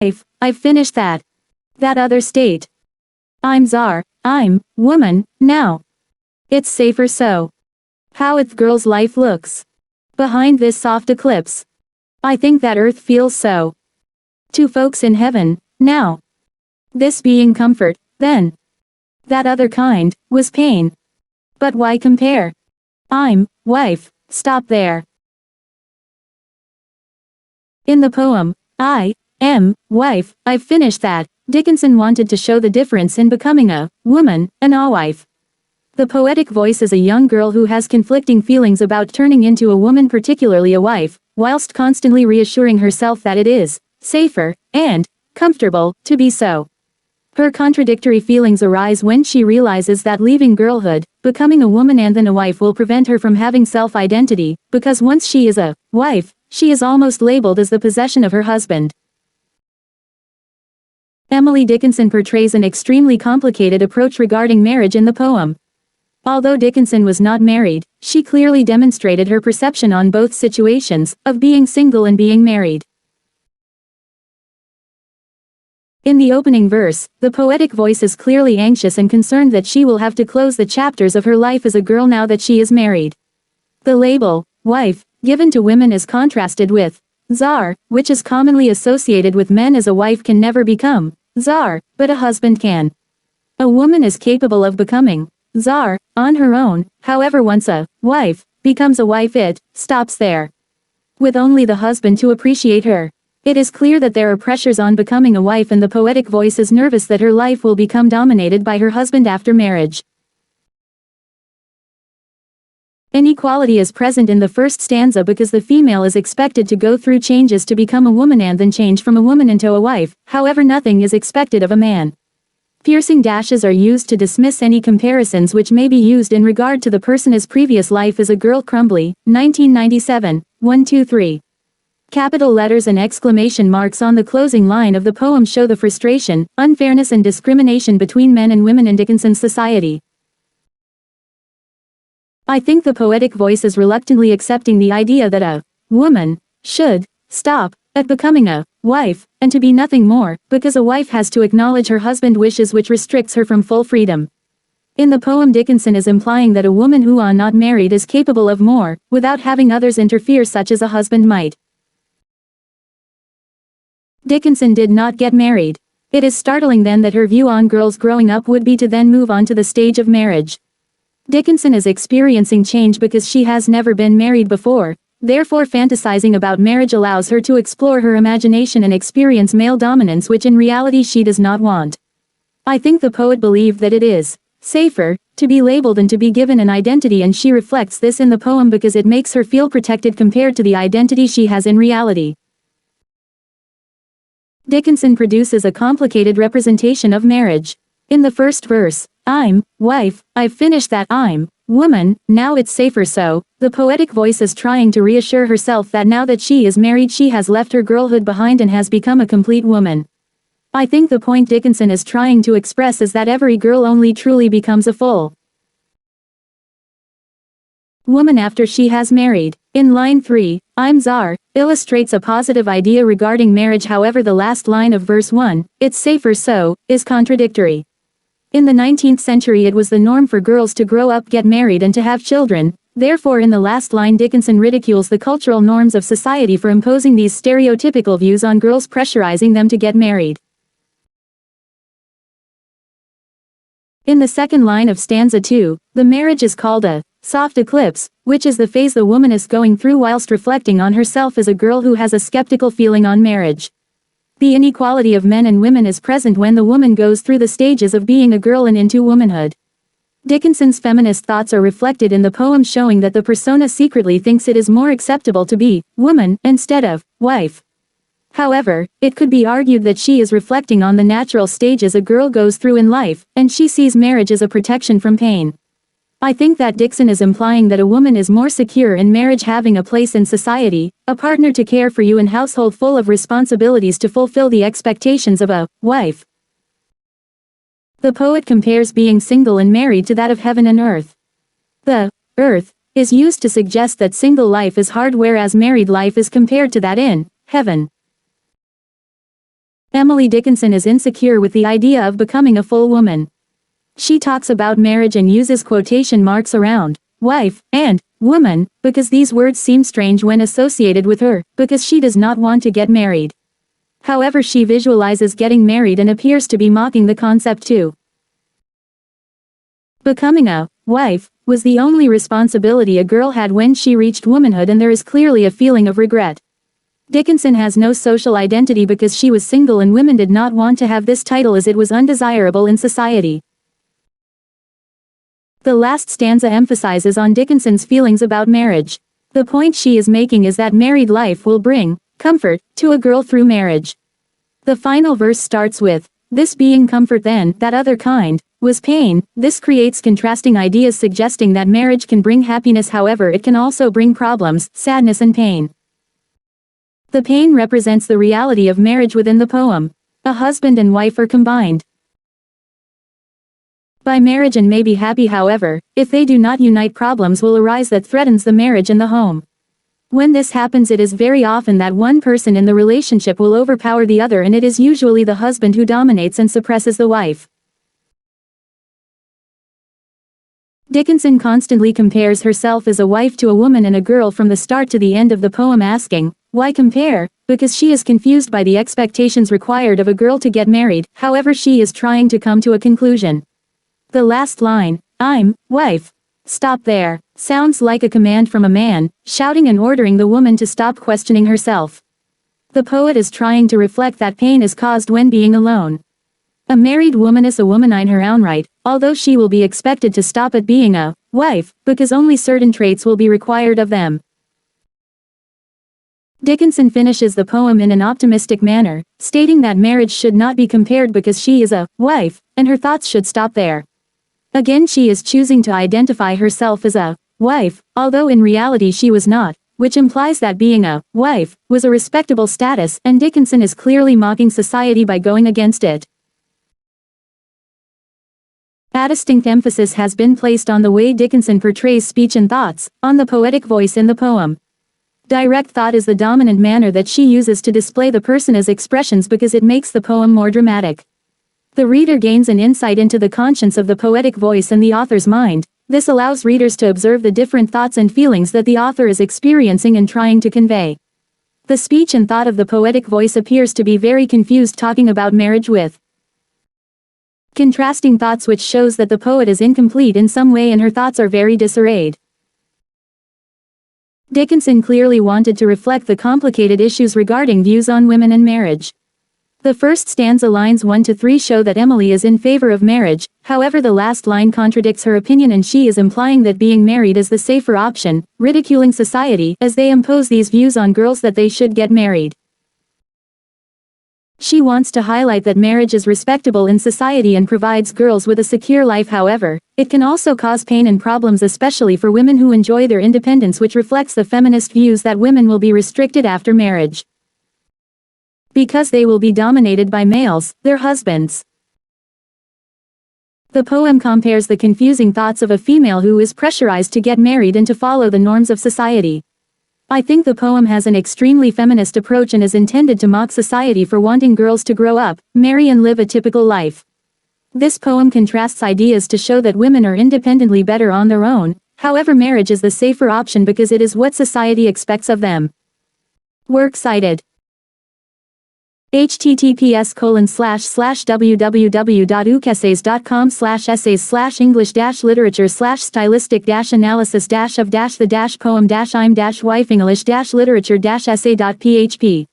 I've finished that. That other state. I'm czar, I'm woman, now. It's safer so. How its girl's life looks. Behind this soft eclipse. I think that earth feels so. To folks in heaven, now. This being comfort, then. That other kind, was pain. But why compare? I'm, wife, stop there. In the poem, I am, wife, I've finished that, Dickinson wanted to show the difference in becoming a woman and a wife. The poetic voice is a young girl who has conflicting feelings about turning into a woman, particularly a wife, whilst constantly reassuring herself that it is safer and comfortable to be so. Her contradictory feelings arise when she realizes that leaving girlhood, becoming a woman and then a wife will prevent her from having self-identity, because once she is a wife, she is almost labeled as the possession of her husband. Emily Dickinson portrays an extremely complicated approach regarding marriage in the poem. Although Dickinson was not married, she clearly demonstrated her perception on both situations, of being single and being married. In the opening verse, the poetic voice is clearly anxious and concerned that she will have to close the chapters of her life as a girl now that she is married. The label, wife, given to women is contrasted with czar, which is commonly associated with men, as a wife can never become czar, but a husband can. A woman is capable of becoming czar on her own, however once a wife becomes a wife it stops there. With only the husband to appreciate her. It is clear that there are pressures on becoming a wife, and the poetic voice is nervous that her life will become dominated by her husband after marriage. Inequality is present in the first stanza because the female is expected to go through changes to become a woman and then change from a woman into a wife, however nothing is expected of a man. Piercing dashes are used to dismiss any comparisons which may be used in regard to the person as previous life as a girl. Crumbly, 1997, 1-2-3. Capital letters and exclamation marks on the closing line of the poem show the frustration, unfairness and discrimination between men and women in Dickinson's society. I think the poetic voice is reluctantly accepting the idea that a woman should stop at becoming a wife, and to be nothing more, because a wife has to acknowledge her husband's wishes, which restricts her from full freedom. In the poem, Dickinson is implying that a woman who is not married is capable of more, without having others interfere, such as a husband might. Dickinson did not get married. It is startling then that her view on girls growing up would be to then move on to the stage of marriage. Dickinson is experiencing change because she has never been married before, therefore fantasizing about marriage allows her to explore her imagination and experience male dominance, which in reality she does not want. I think the poet believed that it is safer to be labeled and to be given an identity, and she reflects this in the poem because it makes her feel protected compared to the identity she has in reality. Dickinson produces a complicated representation of marriage. In the first verse, I'm wife, I've finished that, I'm woman, now it's safer so, the poetic voice is trying to reassure herself that now that she is married she has left her girlhood behind and has become a complete woman. I think the point Dickinson is trying to express is that every girl only truly becomes a full woman after she has married. In line 3, I'm czar, illustrates a positive idea regarding marriage, however the last line of verse 1, it's safer so, is contradictory. In the 19th century it was the norm for girls to grow up, get married and to have children, therefore in the last line Dickinson ridicules the cultural norms of society for imposing these stereotypical views on girls, pressurizing them to get married. In the second line of stanza 2, the marriage is called a soft eclipse, which is the phase the woman is going through whilst reflecting on herself as a girl who has a skeptical feeling on marriage. The inequality of men and women is present when the woman goes through the stages of being a girl and into womanhood. Dickinson's feminist thoughts are reflected in the poem, showing that the persona secretly thinks it is more acceptable to be woman instead of wife. However, it could be argued that she is reflecting on the natural stages a girl goes through in life, and she sees marriage as a protection from pain. I think that Dickinson is implying that a woman is more secure in marriage, having a place in society, a partner to care for you, and household full of responsibilities to fulfill the expectations of a wife. The poet compares being single and married to that of heaven and earth. The earth is used to suggest that single life is hard, whereas married life is compared to that in heaven. Emily Dickinson is insecure with the idea of becoming a full woman. She talks about marriage and uses quotation marks around wife and woman because these words seem strange when associated with her, because she does not want to get married. However, she visualizes getting married and appears to be mocking the concept too. Becoming a wife was the only responsibility a girl had when she reached womanhood, and there is clearly a feeling of regret. Dickinson has no social identity because she was single, and women did not want to have this title as it was undesirable in society. The last stanza emphasizes on Dickinson's feelings about marriage. The point she is making is that married life will bring comfort to a girl through marriage. The final verse starts with, "This being comfort then, that other kind, was pain." This creates contrasting ideas suggesting that marriage can bring happiness, however it can also bring problems, sadness and pain. The pain represents the reality of marriage within the poem. A husband and wife are combined by marriage and may be happy, however, if they do not unite, problems will arise that threatens the marriage and the home. When this happens, it is very often that one person in the relationship will overpower the other, and it is usually the husband who dominates and suppresses the wife. Dickinson constantly compares herself as a wife to a woman and a girl from the start to the end of the poem, asking, why compare? Because she is confused by the expectations required of a girl to get married. However, she is trying to come to a conclusion. The last line, "I'm wife. Stop there," sounds like a command from a man, shouting and ordering the woman to stop questioning herself. The poet is trying to reflect that pain is caused when being alone. A married woman is a woman in her own right, although she will be expected to stop at being a wife, because only certain traits will be required of them. Dickinson finishes the poem in an optimistic manner, stating that marriage should not be compared because she is a wife, and her thoughts should stop there. Again, she is choosing to identify herself as a wife, although in reality she was not, which implies that being a wife was a respectable status, and Dickinson is clearly mocking society by going against it. A distinct emphasis has been placed on the way Dickinson portrays speech and thoughts, on the poetic voice in the poem. Direct thought is the dominant manner that she uses to display the person's expressions because it makes the poem more dramatic. The reader gains an insight into the conscience of the poetic voice and the author's mind. This allows readers to observe the different thoughts and feelings that the author is experiencing and trying to convey. The speech and thought of the poetic voice appears to be very confused, talking about marriage with contrasting thoughts, which shows that the poet is incomplete in some way and her thoughts are very disarrayed. Dickinson clearly wanted to reflect the complicated issues regarding views on women and marriage. The first stanza lines 1 to 3 show that Emily is in favor of marriage, however the last line contradicts her opinion and she is implying that being married is the safer option, ridiculing society as they impose these views on girls that they should get married. She wants to highlight that marriage is respectable in society and provides girls with a secure life. However, it can also cause pain and problems, especially for women who enjoy their independence, which reflects the feminist views that women will be restricted after marriage because they will be dominated by males, their husbands. The poem compares the confusing thoughts of a female who is pressurized to get married and to follow the norms of society. I think the poem has an extremely feminist approach and is intended to mock society for wanting girls to grow up, marry and live a typical life. This poem contrasts ideas to show that women are independently better on their own, however marriage is the safer option because it is what society expects of them. Works cited: https://www.ukessays.com/essays/english-literature/stylistic-analysis-of-the-poem-I'm-wife English-literature-essay.php